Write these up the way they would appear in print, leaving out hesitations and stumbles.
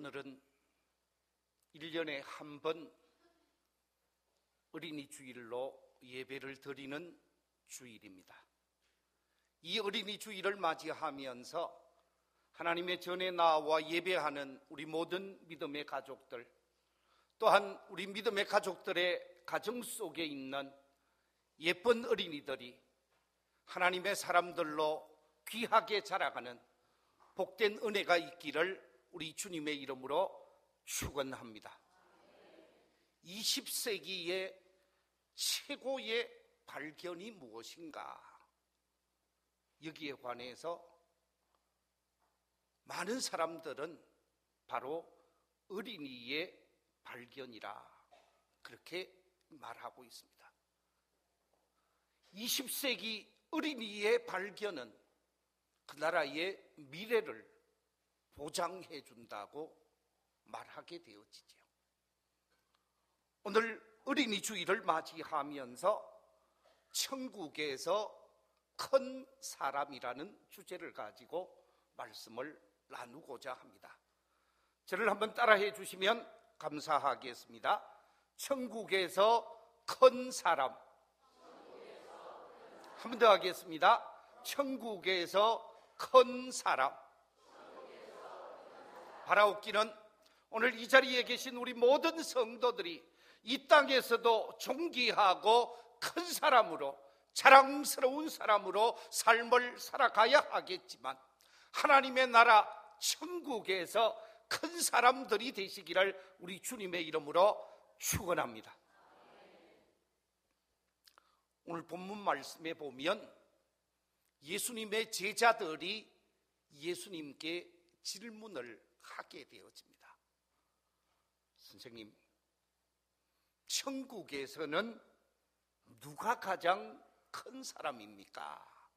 오늘은 1년에 한 번 어린이 주일로 예배를 드리는 주일입니다. 이 어린이 주일을 맞이하면서 하나님의 전에 나와 예배하는 우리 모든 믿음의 가족들, 또한 우리 믿음의 가족들의 가정 속에 있는 예쁜 어린이들이 하나님의 사람들로 귀하게 자라가는 복된 은혜가 있기를 우리 주님의 이름으로 축원합니다. 20세기의 최고의 발견이 무엇인가? 여기에 관해서 많은 사람들은 바로 어린이의 발견이라 그렇게 말하고 있습니다. 20세기 어린이의 발견은 그 나라의 미래를 보장해 준다고 말하게 되어지죠. 오늘 어린이 주일을 맞이하면서 천국에서 큰 사람이라는 주제를 가지고 말씀을 나누고자 합니다. 저를 한번 따라해 주시면 감사하겠습니다. 천국에서 큰 사람. 한 번 더 하겠습니다. 천국에서 큰 사람. 바라옵기는 오늘 이 자리에 계신 우리 모든 성도들이 이 땅에서도 존귀하고 큰 사람으로, 자랑스러운 사람으로 삶을 살아가야 하겠지만 하나님의 나라 천국에서 큰 사람들이 되시기를 우리 주님의 이름으로 축원합니다. 오늘 본문 말씀에 보면 예수님의 제자들이 예수님께 질문을 하게 되어집니다. 선생님, 천국에서는 누가 가장 큰 사람입니까?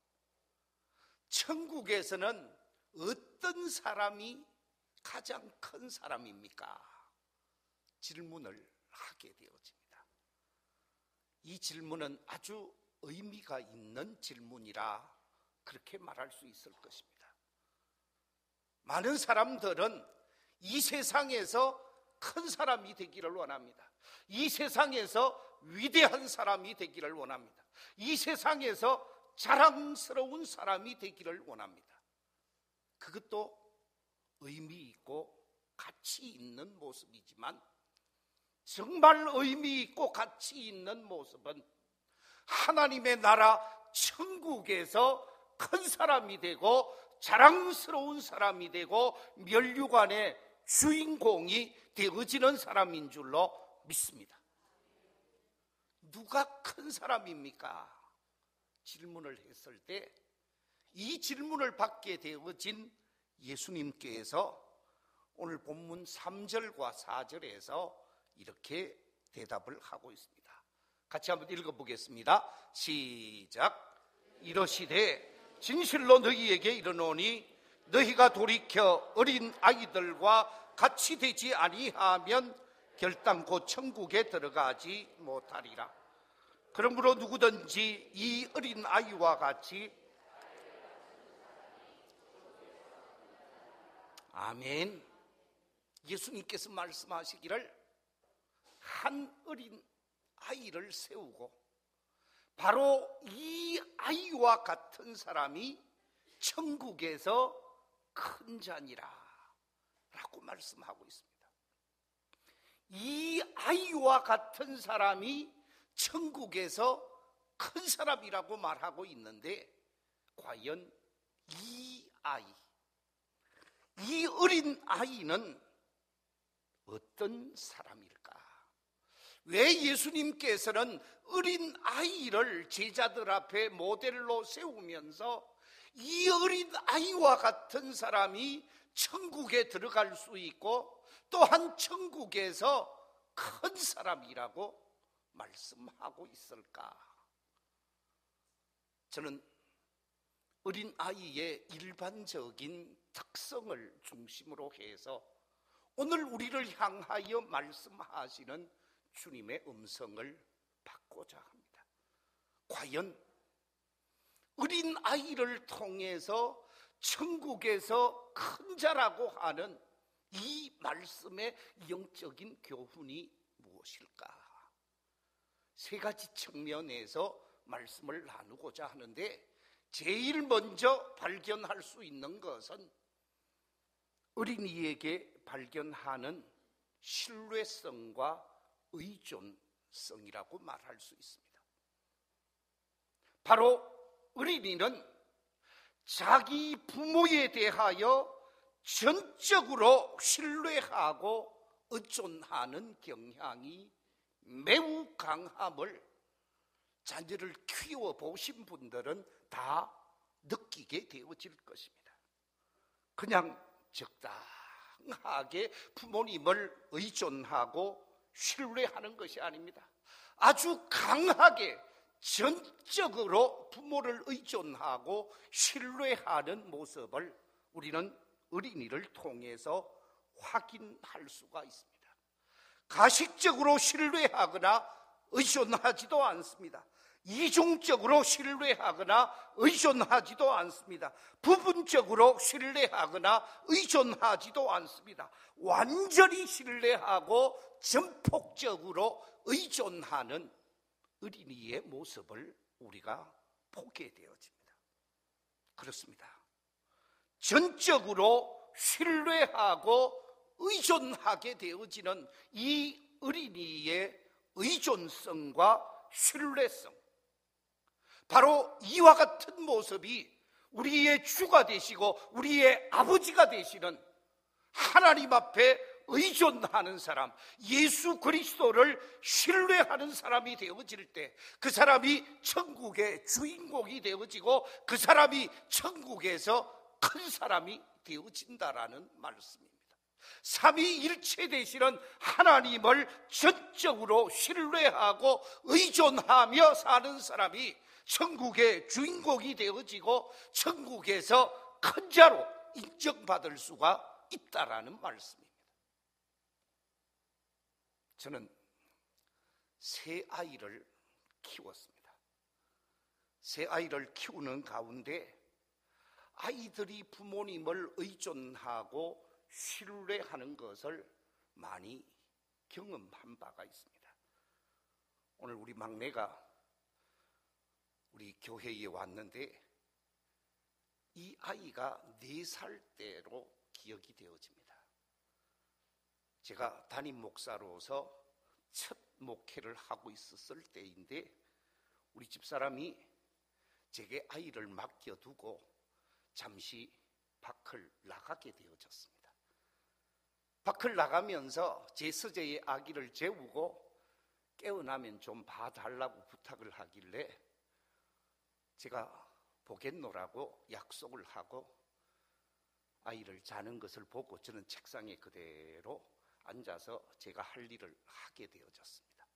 천국에서는 어떤 사람이 가장 큰 사람입니까? 질문을 하게 되어집니다. 이 질문은 아주 의미가 있는 질문이라 그렇게 말할 수 있을 것입니다. 많은 사람들은 이 세상에서 큰 사람이 되기를 원합니다. 이 세상에서 위대한 사람이 되기를 원합니다. 이 세상에서 자랑스러운 사람이 되기를 원합니다. 그것도 의미 있고 가치 있는 모습이지만 정말 의미 있고 가치 있는 모습은 하나님의 나라 천국에서 큰 사람이 되고 자랑스러운 사람이 되고 면류관의 주인공이 되어지는 사람인 줄로 믿습니다. 누가 큰 사람입니까? 질문을 했을 때 이 질문을 받게 되어진 예수님께서 오늘 본문 3절과 4절에서 이렇게 대답을 하고 있습니다. 같이 한번 읽어보겠습니다. 시작. 이러시되 진실로 너희에게 이르노니 너희가 돌이켜 어린 아이들과 같이 되지 아니하면 결단코 천국에 들어가지 못하리라. 그러므로 누구든지 이 어린 아이와 같이 아멘. 예수님께서 말씀하시기를 한 어린 아이를 세우고 바로 이 아이와 같은 사람이 천국에서 큰 자니라 라고 말씀하고 있습니다. 이 아이와 같은 사람이 천국에서 큰 사람이라고 말하고 있는데 과연 이 아이, 이 어린 아이는 어떤 사람일까? 왜 예수님께서는 어린 아이를 제자들 앞에 모델로 세우면서 이 어린 아이와 같은 사람이 천국에 들어갈 수 있고 또한 천국에서 큰 사람이라고 말씀하고 있을까? 저는 어린 아이의 일반적인 특성을 중심으로 해서 오늘 우리를 향하여 말씀하시는 주님의 음성을 받고자 합니다. 과연 어린 아이를 통해서 천국에서 큰 자라고 하는 이 말씀의 영적인 교훈이 무엇일까? 세 가지 측면에서 말씀을 나누고자 하는데, 제일 먼저 발견할 수 있는 것은 어린이에게 발견하는 신뢰성과 의존성이라고 말할 수 있습니다. 바로 어린이는 자기 부모에 대하여 전적으로 신뢰하고 의존하는 경향이 매우 강함을 자녀를 키워보신 분들은 다 느끼게 되어질 것입니다. 그냥 적당하게 부모님을 의존하고 신뢰하는 것이 아닙니다. 아주 강하게 전적으로 부모를 의존하고 신뢰하는 모습을 우리는 어린이를 통해서 확인할 수가 있습니다. 가식적으로 신뢰하거나 의존하지도 않습니다. 이중적으로 신뢰하거나 의존하지도 않습니다. 부분적으로 신뢰하거나 의존하지도 않습니다. 완전히 신뢰하고 전폭적으로 의존하는 어린이의 모습을 우리가 보게 되어집니다. 그렇습니다. 전적으로 신뢰하고 의존하게 되어지는 이 어린이의 의존성과 신뢰성, 바로 이와 같은 모습이 우리의 주가 되시고 우리의 아버지가 되시는 하나님 앞에 의존하는 사람, 예수 그리스도를 신뢰하는 사람이 되어질 때 그 사람이 천국의 주인공이 되어지고 그 사람이 천국에서 큰 사람이 되어진다라는 말씀입니다. 삼위일체 되시는 하나님을 전적으로 신뢰하고 의존하며 사는 사람이 천국의 주인공이 되어지고 천국에서 큰 자로 인정받을 수가 있다라는 말씀입니다. 저는 세 아이를 키웠습니다. 세 아이를 키우는 가운데 아이들이 부모님을 의존하고 신뢰하는 것을 많이 경험한 바가 있습니다. 오늘 우리 막내가 우리 교회에 왔는데 이 아이가 4살 때로 기억이 되어집니다. 제가 담임 목사로서 첫 목회를 하고 있었을 때인데 우리 집사람이 제게 아이를 맡겨두고 잠시 밖을 나가게 되어졌습니다. 밖을 나가면서 제 서재의 아기를 재우고 깨어나면 좀 봐달라고 부탁을 하길래 제가 보겠노라고 약속을 하고 아이를 자는 것을 보고 저는 책상에 그대로 앉아서 제가 할 일을 하게 되어졌습니다.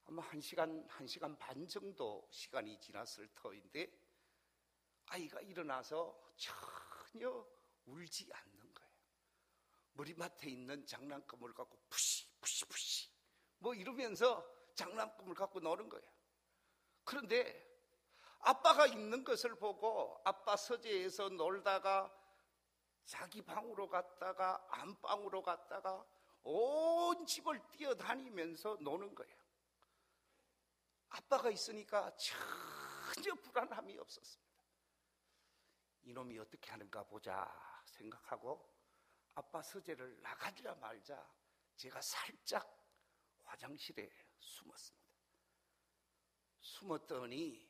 아마 1시간 반 정도 시간이 지났을 터인데 아이가 일어나서 전혀 울지 않는 거예요. 머리맡에 있는 장난감을 갖고 푸시 뭐 이러면서 장난감을 갖고 노는 거예요. 그런데 아빠가 있는 것을 보고 아빠 서재에서 놀다가 자기 방으로 갔다가 안방으로 갔다가 온 집을 뛰어다니면서 노는 거예요. 아빠가 있으니까 전혀 불안함이 없었습니다. 이놈이 어떻게 하는가 보자 생각하고 아빠 서재를 나가자 말자 제가 살짝 화장실에 숨었습니다. 숨었더니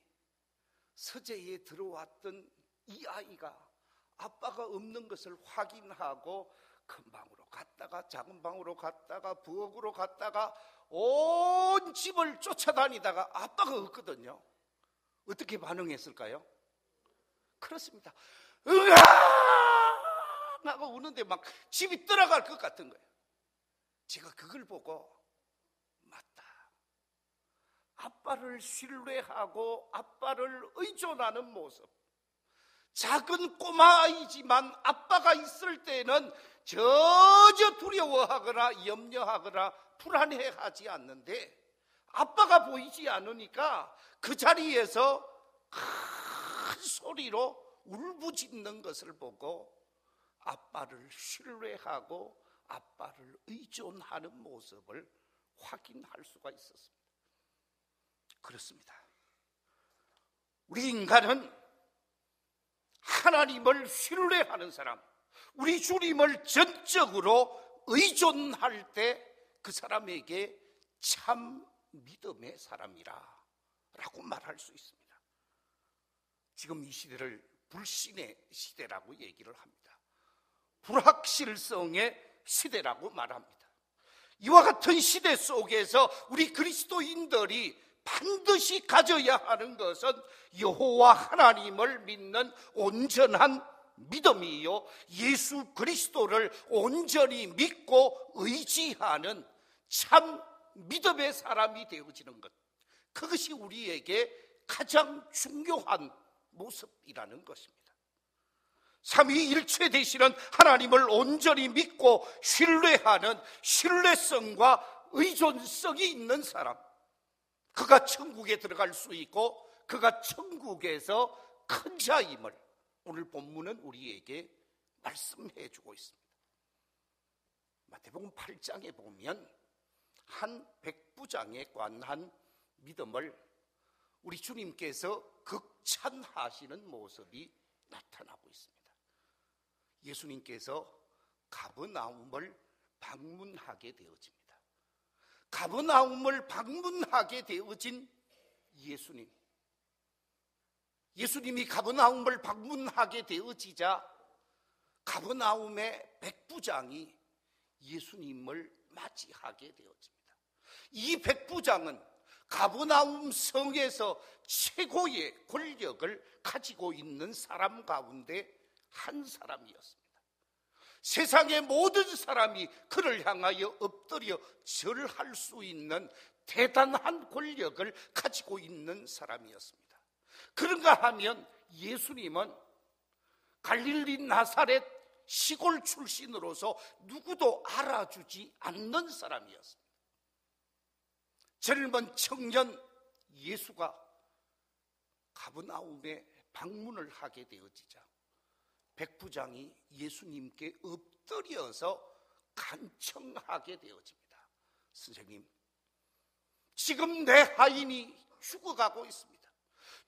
서재에 들어왔던 이 아이가 아빠가 없는 것을 확인하고 큰 방으로 갔다가 작은 방으로 갔다가 부엌으로 갔다가 온 집을 쫓아다니다가 아빠가 없거든요. 어떻게 반응했을까요? 그렇습니다. 으아! 하고 우는데 막 집이 떠나갈 것 같은 거예요. 제가 그걸 보고 맞다. 아빠를 신뢰하고 아빠를 의존하는 모습. 작은 꼬마 아이지만 아빠가 있을 때는 전혀 두려워하거나 염려하거나 불안해하지 않는데 아빠가 보이지 않으니까 그 자리에서 큰 소리로 울부짖는 것을 보고 아빠를 신뢰하고 아빠를 의존하는 모습을 확인할 수가 있었습니다. 그렇습니다. 우리 인간은 하나님을 신뢰하는 사람, 우리 주님을 전적으로 의존할 때 그 사람에게 참 믿음의 사람이라 라고 말할 수 있습니다. 지금 이 시대를 불신의 시대라고 얘기를 합니다. 불확실성의 시대라고 말합니다. 이와 같은 시대 속에서 우리 그리스도인들이 반드시 가져야 하는 것은 여호와 하나님을 믿는 온전한 믿음이요, 예수 그리스도를 온전히 믿고 의지하는 참 믿음의 사람이 되어지는 것, 그것이 우리에게 가장 중요한 모습이라는 것입니다. 삼위일체 되시는 하나님을 온전히 믿고 신뢰하는 신뢰성과 의존성이 있는 사람, 그가 천국에 들어갈 수 있고 그가 천국에서 큰 자임을 오늘 본문은 우리에게 말씀해 주고 있습니다. 마태복음 8장에 보면 한 백부장에 관한 믿음을 우리 주님께서 극찬하시는 모습이 나타나고 있습니다. 예수님께서 가버나움을 방문하게 되어집니다. 가버나움을 방문하게 되어진 예수님이 가버나움을 방문하게 되어지자 가버나움의 백부장이 예수님을 맞이하게 되어집니다. 이 백부장은 가버나움 성에서 최고의 권력을 가지고 있는 사람 가운데 한 사람이었습니다. 세상의 모든 사람이 그를 향하여 엎드려 절할 수 있는 대단한 권력을 가지고 있는 사람이었습니다. 그런가 하면 예수님은 갈릴리 나사렛 시골 출신으로서 누구도 알아주지 않는 사람이었습니다. 젊은 청년 예수가 가버나움에 방문을 하게 되어지자 백부장이 예수님께 엎드려서 간청하게 되어집니다. 선생님, 지금 내 하인이 죽어가고 있습니다.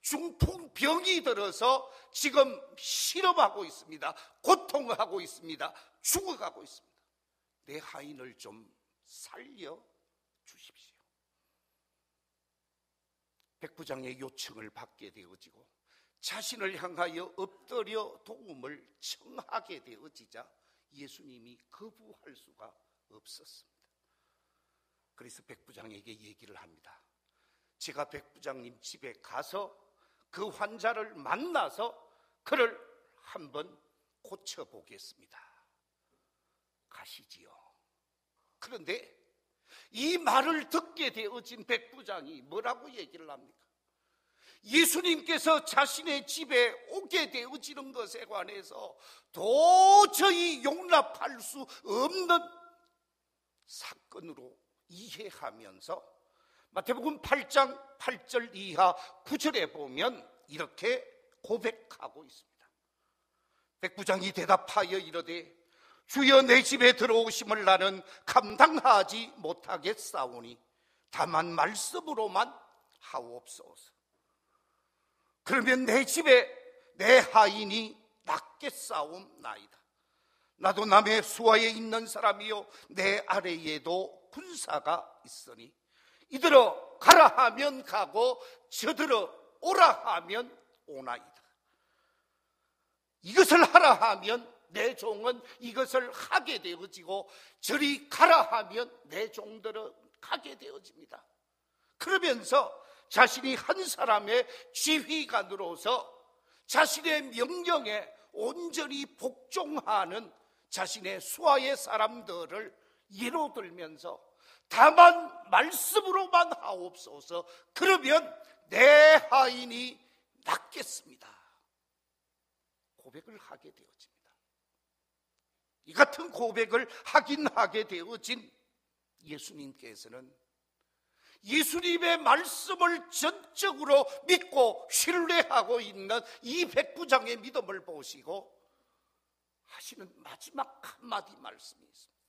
중풍병이 들어서 지금 실험하고 있습니다. 고통하고 있습니다. 죽어가고 있습니다. 내 하인을 좀 살려주십시오. 백부장의 요청을 받게 되어지고 자신을 향하여 엎드려 도움을 청하게 되어지자 예수님이 거부할 수가 없었습니다. 그래서 백부장에게 얘기를 합니다. 제가 백부장님 집에 가서 그 환자를 만나서 그를 한번 고쳐보겠습니다. 가시지요. 그런데 이 말을 듣게 되어진 백부장이 뭐라고 얘기를 합니까? 예수님께서 자신의 집에 오게 되어지는 것에 관해서 도저히 용납할 수 없는 사건으로 이해하면서 마태복음 8장 8절 이하 9절에 보면 이렇게 고백하고 있습니다. 백부장이 대답하여 이르되 주여, 내 집에 들어오심을 나는 감당하지 못하겠사오니 다만 말씀으로만 하옵소서. 그러면 내 집에 내 하인이 낫겠사옵나이다. 나도 남의 수하에 있는 사람이요 내 아래에도 군사가 있으니 이들어 가라 하면 가고 저들어 오라 하면 오나이다. 이것을 하라 하면 내 종은 이것을 하게 되어지고 저리 가라 하면 내 종들은 가게 되어집니다. 그러면서 자신이 한 사람의 지휘관으로서 자신의 명령에 온전히 복종하는 자신의 수하의 사람들을 예로 들면서 다만 말씀으로만 하옵소서. 그러면 내 하인이 낫겠습니다. 고백을 하게 되어집니다. 이 같은 고백을 하긴 하게 되어진 예수님께서는 예수님의 말씀을 전적으로 믿고 신뢰하고 있는 이 백부장의 믿음을 보시고 하시는 마지막 한마디 말씀이 있습니다.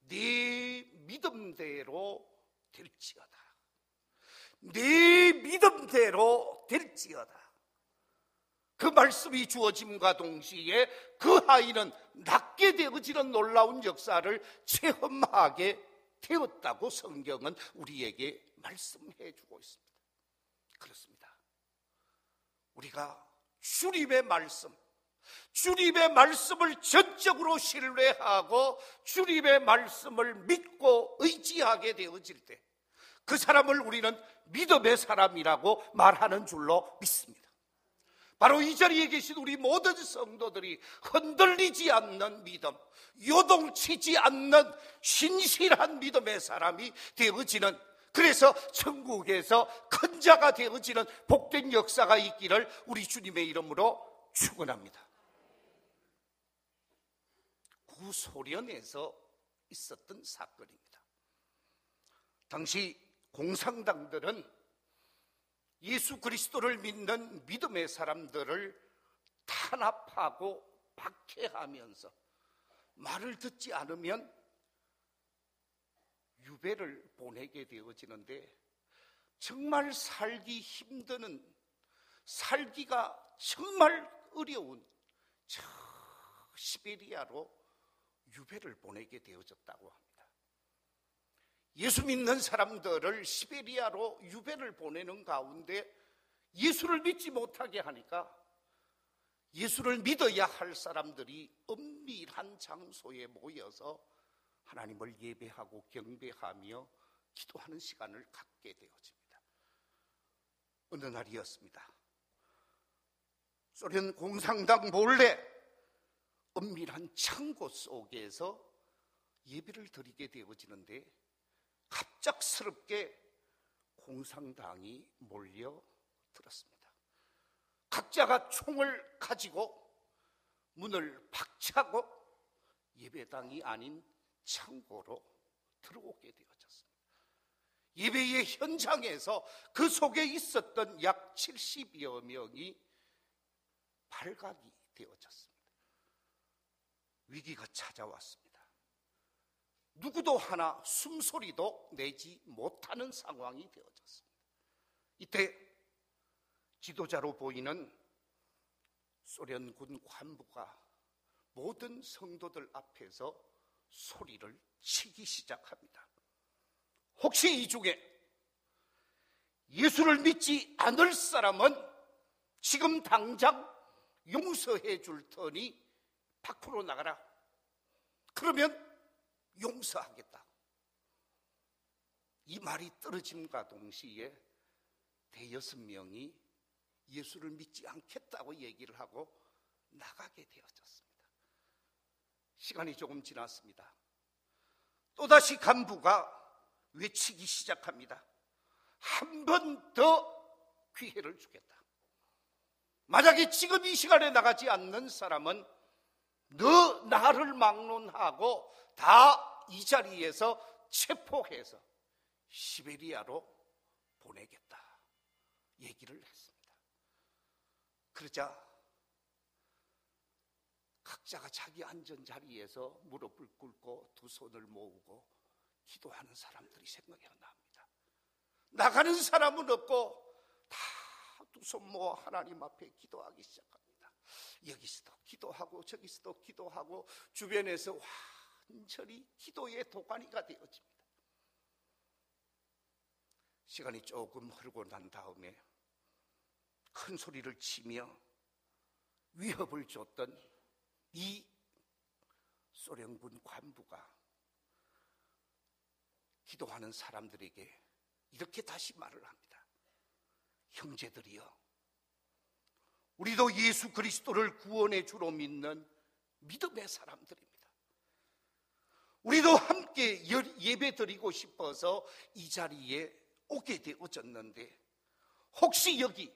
네 믿음대로 될지어다. 네 믿음대로 될지어다. 그 말씀이 주어짐과 동시에 그 아이는 낫게 되어지는 놀라운 역사를 체험하게 되었다고 성경은 우리에게 말씀해 주고 있습니다. 그렇습니다. 우리가 주님의 말씀을 전적으로 신뢰하고 주님의 말씀을 믿고 의지하게 되어질 때 그 사람을 우리는 믿음의 사람이라고 말하는 줄로 믿습니다. 바로 이 자리에 계신 우리 모든 성도들이 흔들리지 않는 믿음, 요동치지 않는 신실한 믿음의 사람이 되어지는, 그래서 천국에서 큰 자가 되어지는 복된 역사가 있기를 우리 주님의 이름으로 축원합니다. 구소련에서 있었던 사건입니다. 당시 공산당들은 예수 그리스도를 믿는 믿음의 사람들을 탄압하고 박해하면서 말을 듣지 않으면 유배를 보내게 되어지는데, 정말 살기 힘드는, 살기가 정말 어려운 저 시베리아로 유배를 보내게 되어졌다고 합니다. 예수 믿는 사람들을 시베리아로 유배를 보내는 가운데 예수를 믿지 못하게 하니까 예수를 믿어야 할 사람들이 엄밀한 장소에 모여서 하나님을 예배하고 경배하며 기도하는 시간을 갖게 되어집니다. 어느 날이었습니다. 소련 공산당 몰래 엄밀한 창고 속에서 예배를 드리게 되어지는데, 갑작스럽게 공산당이 몰려들었습니다. 각자가 총을 가지고 문을 박차고 예배당이 아닌 창고로 들어오게 되어졌습니다. 예배의 현장에서 그 속에 있었던 약 70여 명이 발각이 되어졌습니다. 위기가 찾아왔습니다. 누구도 하나 숨소리도 내지 못하는 상황이 되어졌습니다. 이때 지도자로 보이는 소련군 관부가 모든 성도들 앞에서 소리를 치기 시작합니다. 혹시 이 중에 예수를 믿지 않을 사람은 지금 당장 용서해 줄 테니 밖으로 나가라. 그러면 용서하겠다. 이 말이 떨어짐과 동시에 대여섯 명이 예수를 믿지 않겠다고 얘기를 하고 나가게 되어졌습니다. 시간이 조금 지났습니다. 또다시 간부가 외치기 시작합니다. 한 번 더 기회를 주겠다. 만약에 지금 이 시간에 나가지 않는 사람은 너 나를 막론하고 다 이 자리에서 체포해서 시베리아로 보내겠다 얘기를 했습니다. 그러자 각자가 자기 앉은 자리에서 무릎을 꿇고 두 손을 모으고 기도하는 사람들이 생각이 납니다. 나가는 사람은 없고 다 두 손 모아 하나님 앞에 기도하기 시작합니다. 여기서도 기도하고 저기서도 기도하고 주변에서 완전히 기도의 도가니가 되어집니다. 시간이 조금 흐르고 난 다음에 큰 소리를 치며 위협을 줬던 이 소련군 관부가 기도하는 사람들에게 이렇게 다시 말을 합니다. 형제들이여, 우리도 예수 그리스도를 구원의 주로 믿는 믿음의 사람들입니다. 우리도 함께 예배 드리고 싶어서 이 자리에 오게 되어졌는데 혹시 여기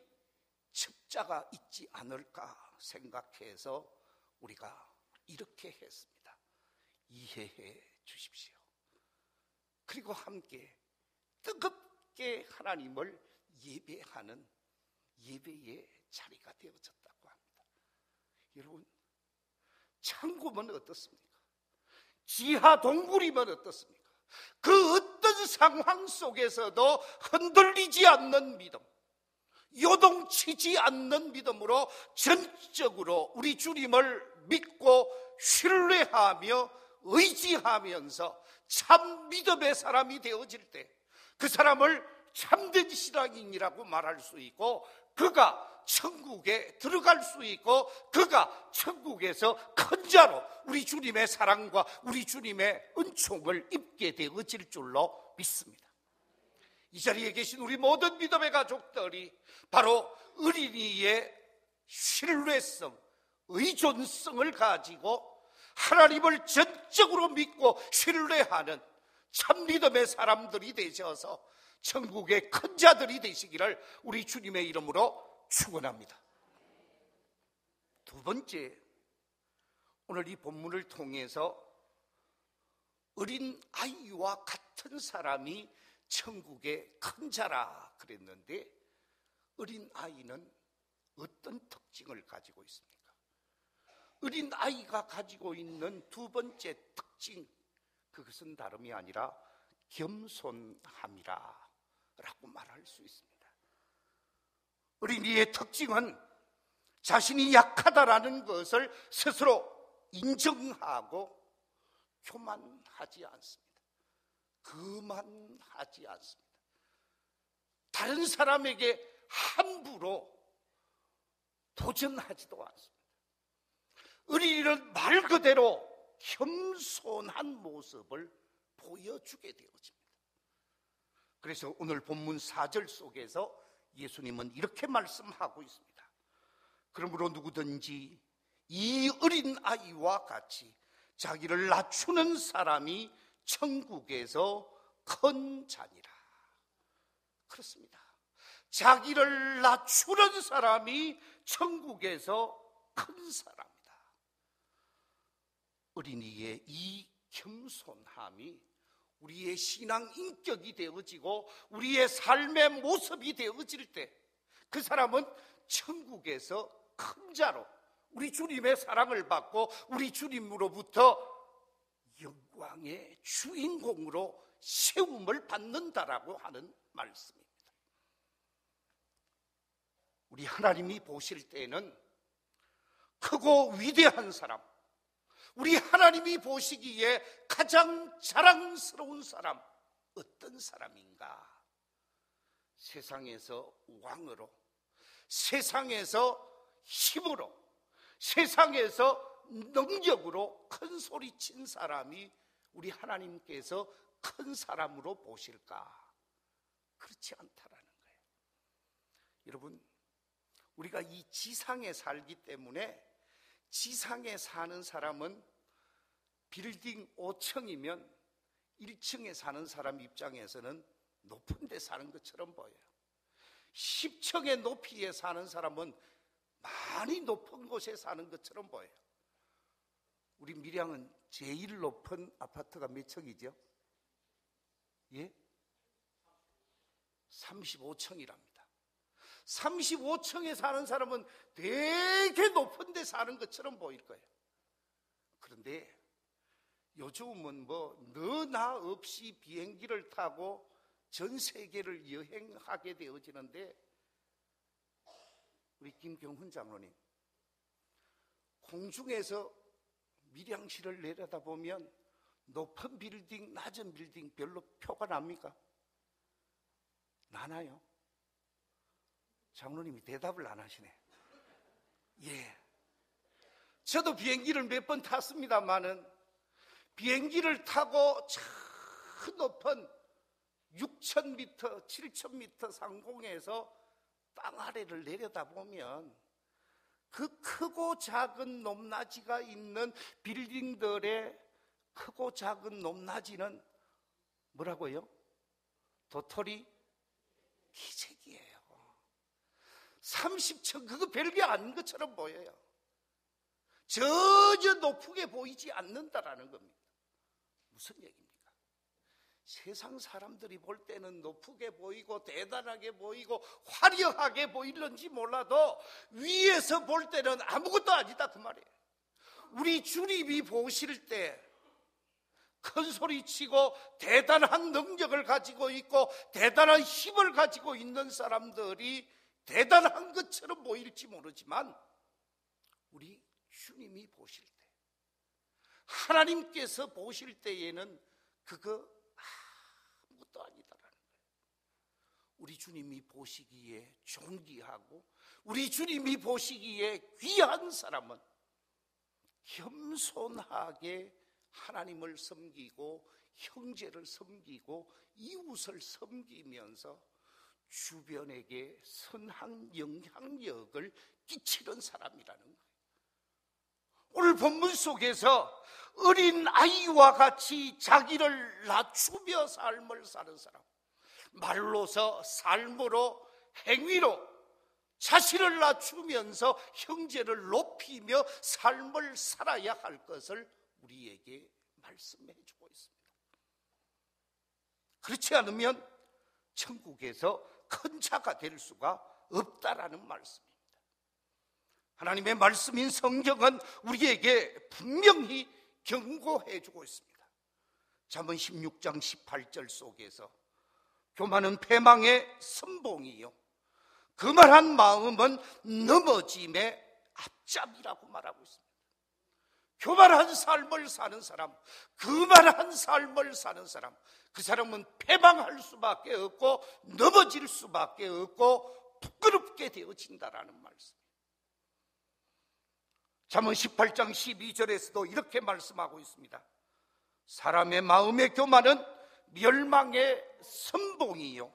첩자가 있지 않을까 생각해서 우리가 이렇게 했습니다. 이해해 주십시오. 그리고 함께 뜨겁게 하나님을 예배하는 예배의 자리가 되어졌다고 합니다. 여러분, 참 황금은 어떻습니까? 지하 동굴이면 어떻습니까? 그 어떤 상황 속에서도 흔들리지 않는 믿음, 요동치지 않는 믿음으로 전적으로 우리 주님을 믿고 신뢰하며 의지하면서 참 믿음의 사람이 되어질 때 그 사람을 참된 신앙인이라고 말할 수 있고, 그가 천국에 들어갈 수 있고, 그가 천국에서 큰 자로 우리 주님의 사랑과 우리 주님의 은총을 입게 되어질 줄로 믿습니다. 이 자리에 계신 우리 모든 믿음의 가족들이 바로 어린이의 신뢰성, 의존성을 가지고 하나님을 전적으로 믿고 신뢰하는 참 믿음의 사람들이 되셔서 천국의 큰 자들이 되시기를 우리 주님의 이름으로 축원합니다. 두 번째, 오늘 이 본문을 통해서 어린 아이와 같은 사람이 천국의 큰 자라 그랬는데, 어린 아이는 어떤 특징을 가지고 있습니까? 어린 아이가 가지고 있는 두 번째 특징, 그것은 다름이 아니라 겸손함이라 라고 말할 수 있습니다. 어린이의 특징은 자신이 약하다라는 것을 스스로 인정하고 교만하지 않습니다. 거만하지 않습니다. 다른 사람에게 함부로 도전하지도 않습니다. 어린이는 말 그대로 겸손한 모습을 보여주게 되어집니다. 그래서 오늘 본문 4절 속에서 예수님은 이렇게 말씀하고 있습니다. 그러므로 누구든지 이 어린 아이와 같이 자기를 낮추는 사람이 천국에서 큰 자니라. 그렇습니다. 자기를 낮추는 사람이 천국에서 큰 사람이다. 어린이의 이 겸손함이 우리의 신앙 인격이 되어지고 우리의 삶의 모습이 되어질 때 그 사람은 천국에서 큰 자로 우리 주님의 사랑을 받고 우리 주님으로부터 영광의 주인공으로 세움을 받는다라고 하는 말씀입니다. 우리 하나님이 보실 때는 크고 위대한 사람, 우리 하나님이 보시기에 가장 자랑스러운 사람, 어떤 사람인가? 세상에서 왕으로, 세상에서 힘으로, 세상에서 능력으로 큰 소리 친 사람이 우리 하나님께서 큰 사람으로 보실까? 그렇지 않다라는 거예요. 여러분, 우리가 이 지상에 살기 때문에 지상에 사는 사람은 빌딩 5층이면 1층에 사는 사람 입장에서는 높은 데 사는 것처럼 보여요. 10층의 높이에 사는 사람은 많이 높은 곳에 사는 것처럼 보여요. 우리 밀양은 제일 높은 아파트가 몇 층이죠? 예? 35층이랍니다. 35층에 사는 사람은 되게 높은 데 사는 것처럼 보일 거예요. 그런데 요즘은 뭐 너나 없이 비행기를 타고 전 세계를 여행하게 되어지는데, 우리 김경훈 장로님, 공중에서 밀양시를 내려다보면 높은 빌딩, 낮은 빌딩 별로 표가 납니까? 나나요? 장로님이 대답을 안 하시네. 예. 저도 비행기를 몇 번 탔습니다만은 비행기를 타고 저 높은 6,000m, 7,000m 상공에서 땅 아래를 내려다보면 그 크고 작은 높낮이가 있는 빌딩들의 크고 작은 높낮이는 뭐라고요? 도토리 기색이에요. 30층, 그거 별게 아닌 것처럼 보여요. 전혀 높게 보이지 않는다라는 겁니다. 무슨 얘기입니까? 세상 사람들이 볼 때는 높게 보이고 대단하게 보이고 화려하게 보이는지 몰라도 위에서 볼 때는 아무것도 아니다 그 말이에요. 우리 주님이 보실 때 큰 소리치고 대단한 능력을 가지고 있고 대단한 힘을 가지고 있는 사람들이 대단한 것처럼 보일지 모르지만 우리 주님이 보실 때, 하나님께서 보실 때에는 그거 아무것도 아니다라는 거예요. 우리 주님이 보시기에 존귀하고 우리 주님이 보시기에 귀한 사람은 겸손하게 하나님을 섬기고 형제를 섬기고 이웃을 섬기면서 주변에게 선한 영향력을 끼치는 사람이라는 거예요. 오늘 본문 속에서 어린 아이와 같이 자기를 낮추며 삶을 사는 사람, 말로서 삶으로 행위로 자신을 낮추면서 형제를 높이며 삶을 살아야 할 것을 우리에게 말씀해 주고 있습니다. 그렇지 않으면 천국에서 큰 자가 될 수가 없다라는 말씀입니다. 하나님의 말씀인 성경은 우리에게 분명히 경고해 주고 있습니다. 잠언 16장 18절 속에서 교만은 패망의 선봉이요 그만한 마음은 넘어짐의 앞잡이라고 말하고 있습니다. 교만한 삶을 사는 사람, 그만한 삶을 사는 사람, 그 사람은 패망할 수밖에 없고 넘어질 수밖에 없고 부끄럽게 되어진다라는 말씀. 잠언 18장 12절에서도 이렇게 말씀하고 있습니다. 사람의 마음의 교만은 멸망의 선봉이요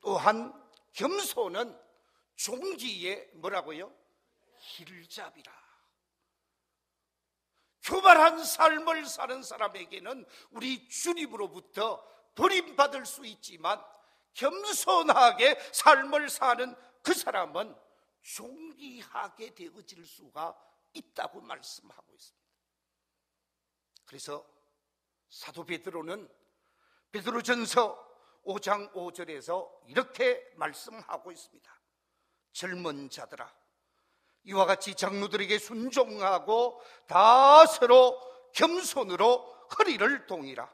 또한 겸손은 종기의 뭐라고요? 길잡이라. 교만한 삶을 사는 사람에게는 우리 주님으로부터 버림받을 수 있지만 겸손하게 삶을 사는 그 사람은 존귀하게 되어질 수가 있다고 말씀하고 있습니다. 그래서 사도 베드로는 베드로전서 5장 5절에서 이렇게 말씀하고 있습니다. 젊은 자들아 이와 같이 장로들에게 순종하고 다 서로 겸손으로 허리를 동이라.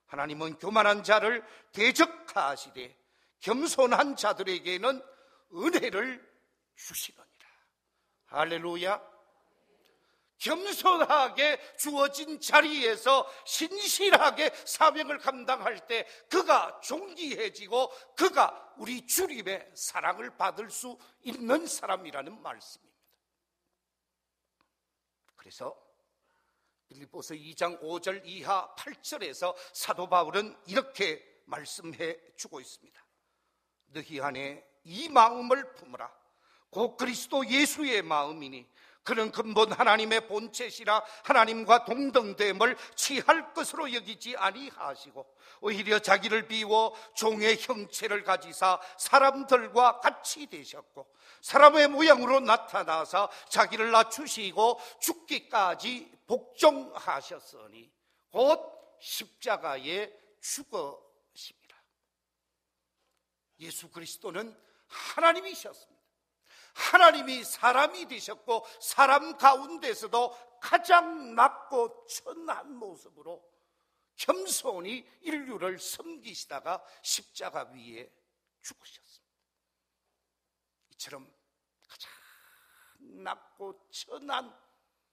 하나님은 교만한 자를 대적하시되 겸손한 자들에게는 은혜를 주시느니라. 할렐루야. 겸손하게 주어진 자리에서 신실하게 사명을 감당할 때 그가 존귀해지고 그가 우리 주님의 사랑을 받을 수 있는 사람이라는 말씀입니다. 그래서 빌립보서 2장 5절 이하 8절에서 사도 바울은 이렇게 말씀해 주고 있습니다. 너희 안에 이 마음을 품으라. 곧 그리스도 예수의 마음이니 그는 근본 하나님의 본체시라 하나님과 동등됨을 취할 것으로 여기지 아니하시고 오히려 자기를 비워 종의 형체를 가지사 사람들과 같이 되셨고 사람의 모양으로 나타나사 자기를 낮추시고 죽기까지 복종하셨으니 곧 십자가에 죽으심이라. 예수 그리스도는 하나님이셨습니다. 하나님이 사람이 되셨고 사람 가운데서도 가장 낮고 천한 모습으로 겸손히 인류를 섬기시다가 십자가 위에 죽으셨습니다. 이처럼 가장 낮고 천한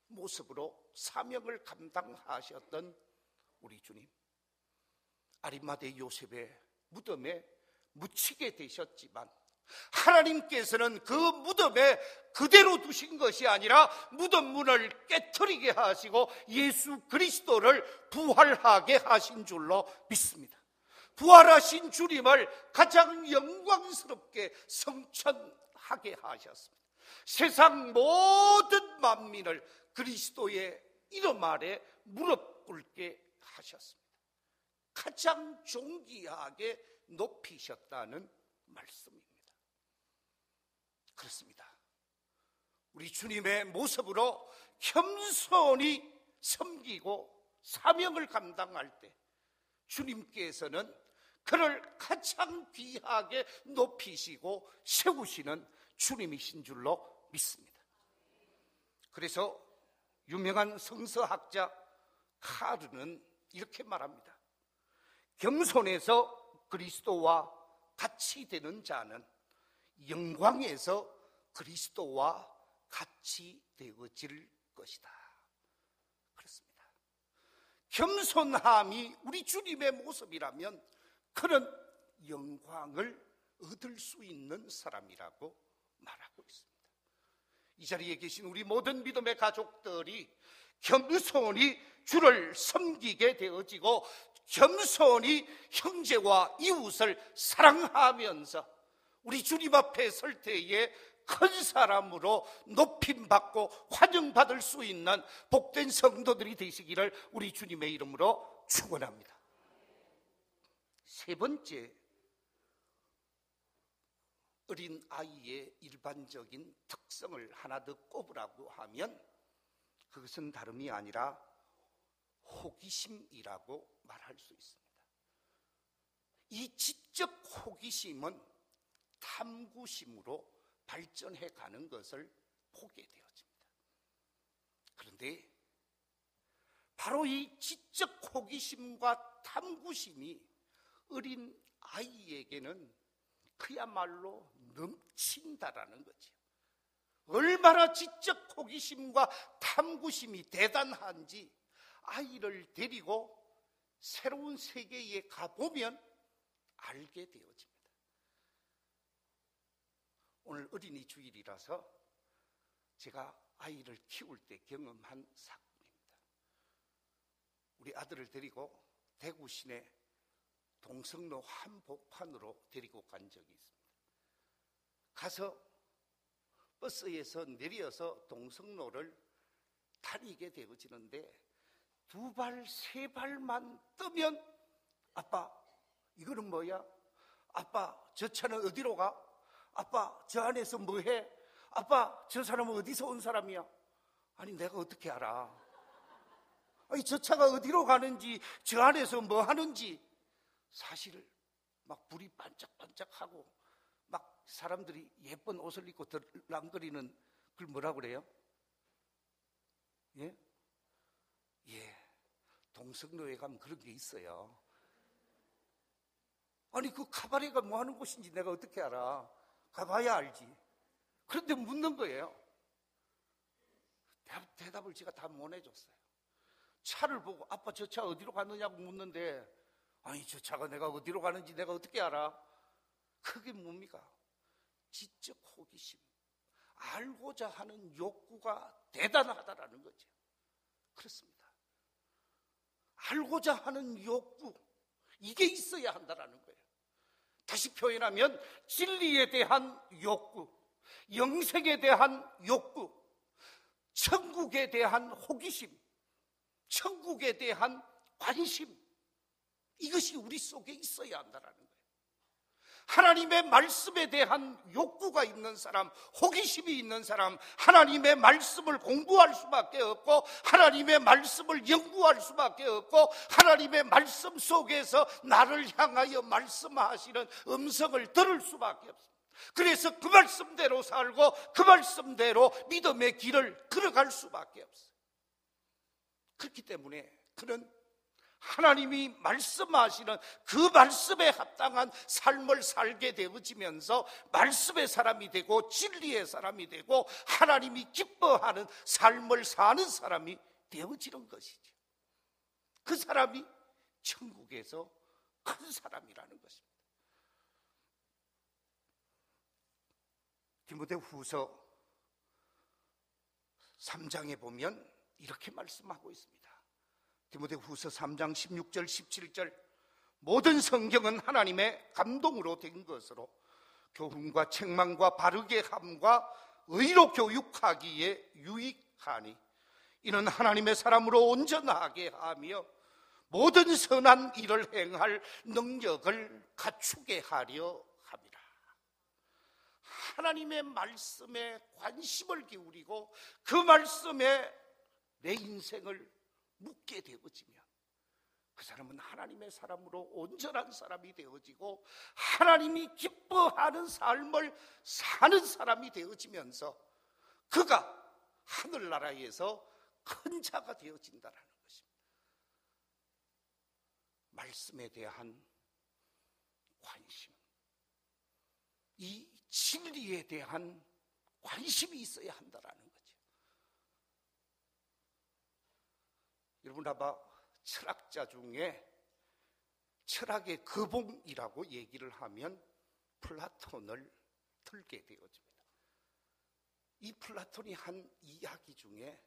모습으로 사명을 감당하셨던 우리 주님, 아리마대 요셉의 무덤에 묻히게 되셨지만 하나님께서는 그 무덤에 그대로 두신 것이 아니라 무덤 문을 깨트리게 하시고 예수 그리스도를 부활하게 하신 줄로 믿습니다. 부활하신 주님을 가장 영광스럽게 성천하게 하셨습니다. 세상 모든 만민을 그리스도의 이름 아래 무릎 꿇게 하셨습니다. 가장 존귀하게 높이셨다는 말씀입니다. 그렇습니다. 우리 주님의 모습으로 겸손히 섬기고 사명을 감당할 때 주님께서는 그를 가장 귀하게 높이시고 세우시는 주님이신 줄로 믿습니다. 그래서 유명한 성서학자 카르는 이렇게 말합니다. 겸손해서 그리스도와 같이 되는 자는 영광에서 그리스도와 같이 되어질 것이다. 그렇습니다. 겸손함이 우리 주님의 모습이라면 그는 영광을 얻을 수 있는 사람이라고 말하고 있습니다. 이 자리에 계신 우리 모든 믿음의 가족들이 겸손히 주를 섬기게 되어지고 겸손히 형제와 이웃을 사랑하면서 우리 주님 앞에 설 때에 큰 사람으로 높임받고 환영받을 수 있는 복된 성도들이 되시기를 우리 주님의 이름으로 축원합니다. 세 번째, 어린 아이의 일반적인 특성을 하나 더 꼽으라고 하면 그것은 다름이 아니라 호기심이라고 말할 수 있습니다. 이 지적 호기심은 탐구심으로 발전해 가는 것을 보게 되어집니다. 그런데 바로 이 지적 호기심과 탐구심이 어린 아이에게는 그야말로 넘친다라는 거죠. 얼마나 지적 호기심과 탐구심이 대단한지 아이를 데리고 새로운 세계에 가보면 알게 되어집니다. 오늘 어린이 주일이라서 제가 아이를 키울 때 경험한 사건입니다. 우리 아들을 데리고 대구 시내 동성로 한복판으로 데리고 간 적이 있습니다. 가서 버스에서 내려서 동성로를 다니게 되어지는데 두 발, 세 발만 뜨면 아빠, 이거는 뭐야? 아빠, 저 차는 어디로 가? 아빠, 저 안에서 뭐 해? 아빠, 저 사람은 어디서 온 사람이야? 아니, 내가 어떻게 알아? 아니, 저 차가 어디로 가는지, 저 안에서 뭐 하는지 사실 막 불이 반짝반짝하고 막 사람들이 예쁜 옷을 입고 들랑거리는 그걸 뭐라고 그래요? 예? 예, 동성로에 가면 그런 게 있어요. 아니, 그 카바레가 뭐 하는 곳인지 내가 어떻게 알아? 가봐야 알지. 그런데 묻는 거예요. 대답을 제가 다 못 해줬어요. 차를 보고 아빠 저 차 어디로 갔느냐고 묻는데 아니, 저 차가 내가 어디로 가는지 내가 어떻게 알아? 그게 뭡니까? 지적 호기심, 알고자 하는 욕구가 대단하다라는 거죠. 그렇습니다. 알고자 하는 욕구, 이게 있어야 한다라는 거예요. 다시 표현하면 진리에 대한 욕구, 영생에 대한 욕구, 천국에 대한 호기심, 천국에 대한 관심, 이것이 우리 속에 있어야 한다는 거예요. 하나님의 말씀에 대한 욕구가 있는 사람, 호기심이 있는 사람, 하나님의 말씀을 공부할 수밖에 없고 하나님의 말씀을 연구할 수밖에 없고 하나님의 말씀 속에서 나를 향하여 말씀하시는 음성을 들을 수밖에 없습니다. 그래서 그 말씀대로 살고 그 말씀대로 믿음의 길을 걸어갈 수밖에 없어요. 그렇기 때문에 그는 하나님이 말씀하시는 그 말씀에 합당한 삶을 살게 되어지면서 말씀의 사람이 되고 진리의 사람이 되고 하나님이 기뻐하는 삶을 사는 사람이 되어지는 것이죠. 그 사람이 천국에서 큰 사람이라는 것입니다. 디모데후서 3장에 보면 이렇게 말씀하고 있습니다. 디모데후서 3장 16절 17절 모든 성경은 하나님의 감동으로 된 것으로 교훈과 책망과 바르게 함과 의로 교육하기에 유익하니 이는 하나님의 사람으로 온전하게 하며 모든 선한 일을 행할 능력을 갖추게 하려 함이라. 하나님의 말씀에 관심을 기울이고 그 말씀에 내 인생을 묻게 되어지면 그 사람은 하나님의 사람으로 온전한 사람이 되어지고 하나님이 기뻐하는 삶을 사는 사람이 되어지면서 그가 하늘나라에서 큰 자가 되어진다는 것입니다. 말씀에 대한 관심, 이 진리에 대한 관심이 있어야 한다는 거죠. 여러분 아마 철학자 중에 철학의 거봉이라고 얘기를 하면 플라톤을 들게 되어집니다. 이 플라톤이 한 이야기 중에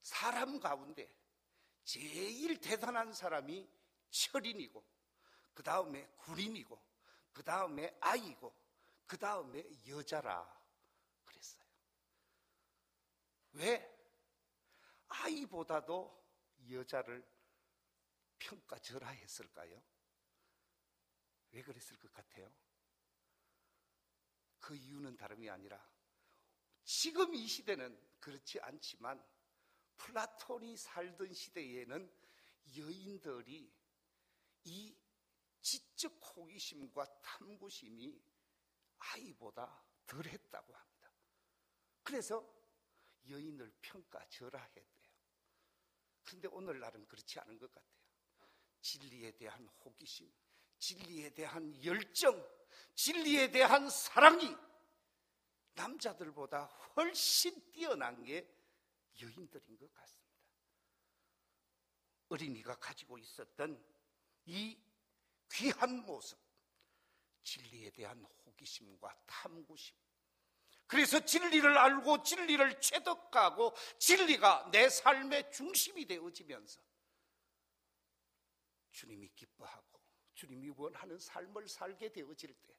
사람 가운데 제일 대단한 사람이 철인이고, 그 다음에 군인이고, 그 다음에 아이고, 그 다음에 여자라 그랬어요. 왜? 아이보다도 여자를 평가절하했을까요? 왜 그랬을 것 같아요? 그 이유는 다름이 아니라 지금 이 시대는 그렇지 않지만 플라톤이 살던 시대에는 여인들이 이 지적 호기심과 탐구심이 아이보다 덜했다고 합니다. 그래서 여인을 평가절하했대요. 그런데 오늘날은 그렇지 않은 것 같아요. 진리에 대한 호기심, 진리에 대한 열정, 진리에 대한 사랑이 남자들보다 훨씬 뛰어난 게 여인들인 것 같습니다. 어린이가 가지고 있었던 이 귀한 모습, 진리에 대한 호기심과 탐구심, 그래서 진리를 알고 진리를 체득하고 진리가 내 삶의 중심이 되어지면서 주님이 기뻐하고 주님이 원하는 삶을 살게 되어질 때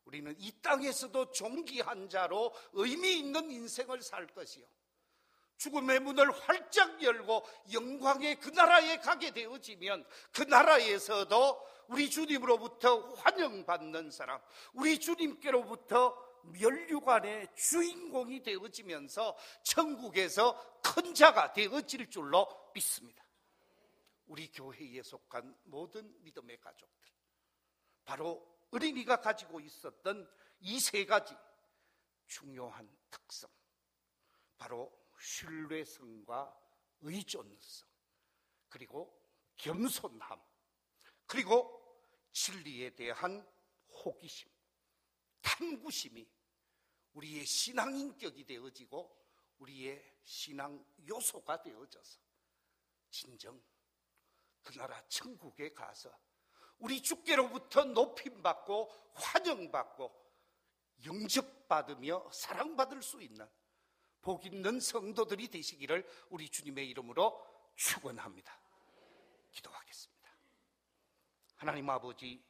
우리는 이 땅에서도 존귀한 자로 의미 있는 인생을 살 것이요, 죽음의 문을 활짝 열고 영광의 그 나라에 가게 되어지면 그 나라에서도 우리 주님으로부터 환영받는 사람, 우리 주님께로부터 면류관의 주인공이 되어지면서 천국에서 큰 자가 되어질 줄로 믿습니다. 우리 교회에 속한 모든 믿음의 가족들, 바로 어린이가 가지고 있었던 이 세 가지 중요한 특성, 바로 신뢰성과 의존성, 그리고 겸손함, 그리고 진리에 대한 호기심, 탐구심이 우리의 신앙 인격이 되어지고 우리의 신앙 요소가 되어져서 진정 그 나라 천국에 가서 우리 주께로부터 높임받고 환영받고 영접받으며 사랑받을 수 있는 복 있는 성도들이 되시기를 우리 주님의 이름으로 축원합니다. 기도하겠습니다. 하나님 아버지,